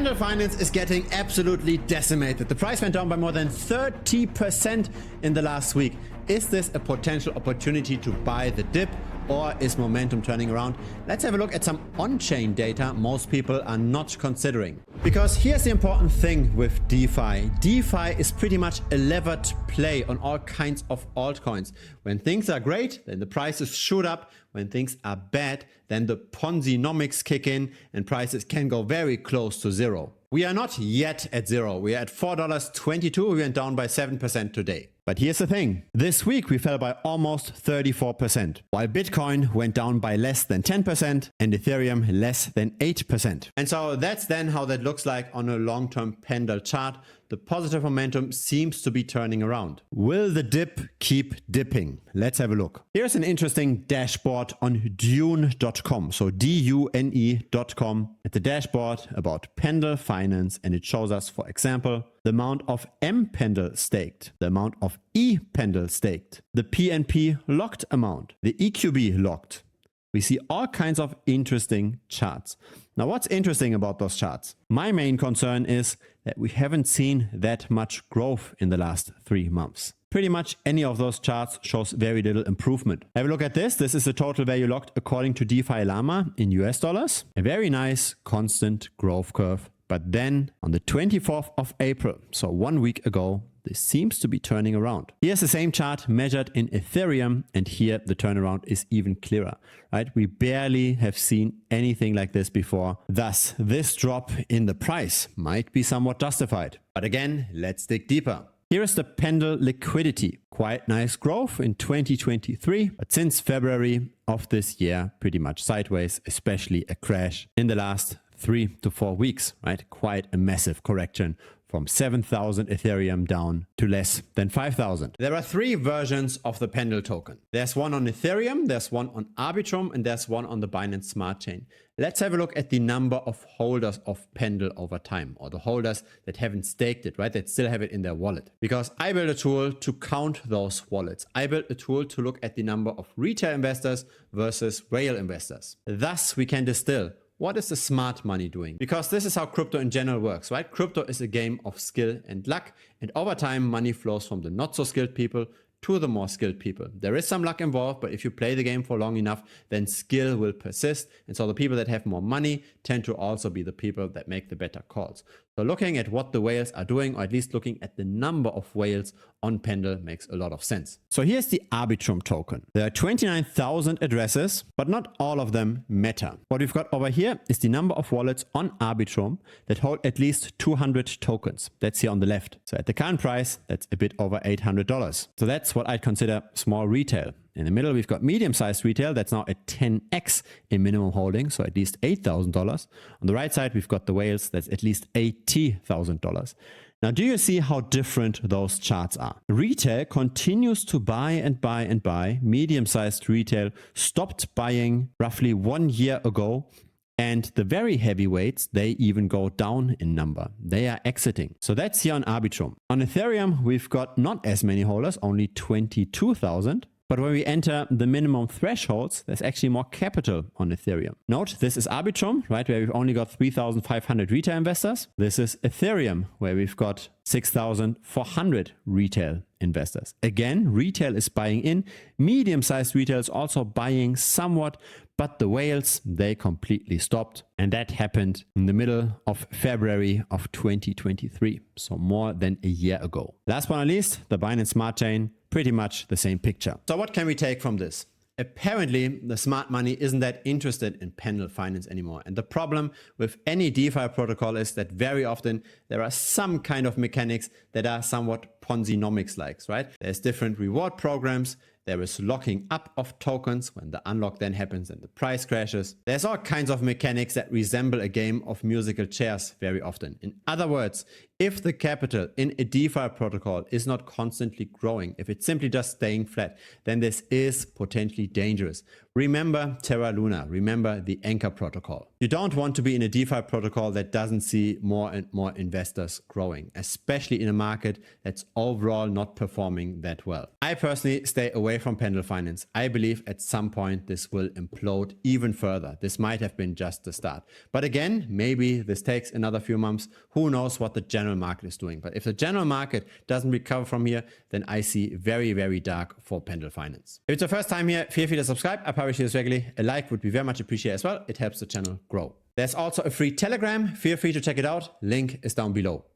Pendle Finance is getting absolutely decimated. The price went down by more than 30% in the last week. Is this a potential opportunity to buy the dip, or is momentum turning around? Let's have a look at some on-chain data most people are not considering. Because here's the important thing with DeFi. DeFi is pretty much a levered play on all kinds of altcoins. When things are great, then the prices shoot up. When things are bad, then the Ponzi-nomics kick in and prices can go very close to zero. We are not yet at zero. We are at $4.22. We went down by 7% today. But here's the thing. This week we fell by almost 34%, while Bitcoin went down by less than 10% and Ethereum less than 8%. And so that's then how that looks like on a long-term Pendle chart. The positive momentum seems to be turning around. Will the dip keep dipping? Let's have a look. Here's an interesting dashboard on Dune.com. So Dune.com. It's a dashboard about Pendle Finance, and it shows us, for example, the amount of M Pendle staked, the amount of E Pendle staked, the PNP locked amount, the EQB locked. We see all kinds of interesting charts. Now, what's interesting about those charts? My main concern is that we haven't seen that much growth in the last 3 months. Pretty much any of those charts shows very little improvement. Have a look at this. This is the total value locked according to DeFi Llama in US dollars. A very nice constant growth curve. But then on the 24th of April, so 1 week ago, this seems to be turning around. Here's the same chart measured in Ethereum, and here the turnaround is even clearer, right? We barely have seen anything like this before. Thus, this drop in the price might be somewhat justified. But again, let's dig deeper. Here is the Pendle liquidity. Quite nice growth in 2023, but since February of this year, pretty much sideways, especially a crash in the last 3 to 4 weeks, right? Quite a massive correction from 7,000 Ethereum down to less than 5,000. There are 3 versions of the Pendle token. There's one on Ethereum, there's one on Arbitrum, and there's one on the Binance Smart Chain. Let's have a look at the number of holders of Pendle over time, or the holders that haven't staked it, right? That still have it in their wallet. Because I built a tool to count those wallets. I built a tool to look at the number of retail investors versus whale investors. Thus, we can distill what is the smart money doing? Because this is how crypto in general works, right? Crypto is a game of skill and luck, and over time money flows from the not so skilled people to the more skilled people. There is some luck involved, but if you play the game for long enough, then skill will persist. And so the people that have more money tend to also be the people that make the better calls. So looking at what the whales are doing, or at least looking at the number of whales on Pendle, makes a lot of sense. So here's the Arbitrum token. There are 29,000 addresses, but not all of them matter. What we've got over here is the number of wallets on Arbitrum that hold at least 200 tokens. That's here on the left. So at the current price, that's a bit over $800. So that's what I'd consider small retail. In the middle, we've got medium-sized retail. That's now at 10x in minimum holding, so at least $8,000. On the right side, we've got the whales. That's at least $80,000. Now, do you see how different those charts are? Retail continues to buy and buy and buy. Medium-sized retail stopped buying roughly 1 year ago. And the very heavyweights, they even go down in number. They are exiting. So that's here on Arbitrum. On Ethereum, we've got not as many holders, only 22,000. But when we enter the minimum thresholds, there's actually more capital on Ethereum. Note, this is Arbitrum, right, where we've only got 3,500 retail investors. This is Ethereum, where we've got 6,400 retail investors. Again, retail is buying in. Medium-sized retail is also buying somewhat, but the whales, they completely stopped. And that happened in the middle of February of 2023, so more than a year ago. Last but not least, the Binance Smart Chain, pretty much the same picture. So what can we take from this? Apparently, the smart money isn't that interested in Pendle Finance anymore. And the problem with any DeFi protocol is that very often there are some kind of mechanics that are somewhat Ponzi-nomics-like, right? There's different reward programs. There is locking up of tokens when the unlock then happens and the price crashes. There's all kinds of mechanics that resemble a game of musical chairs very often. In other words, If the capital in a DeFi protocol is not constantly growing, if it's simply just staying flat, then this is potentially dangerous. Remember Terra Luna, remember the Anchor protocol. You don't want to be in a DeFi protocol that doesn't see more and more investors growing, especially in a market that's overall not performing that well. I personally stay away from Pendle Finance. I believe at some point this will implode even further. This might have been just the start. But again, maybe this takes another few months. Who knows what the general market is doing. But if the general market doesn't recover from here, then I see very, very dark for Pendle Finance. If it's your first time here, feel free to subscribe. I publish this regularly. A like would be very much appreciated as well. It helps the channel grow. There's also a free Telegram. Feel free to check it out. Link is down below.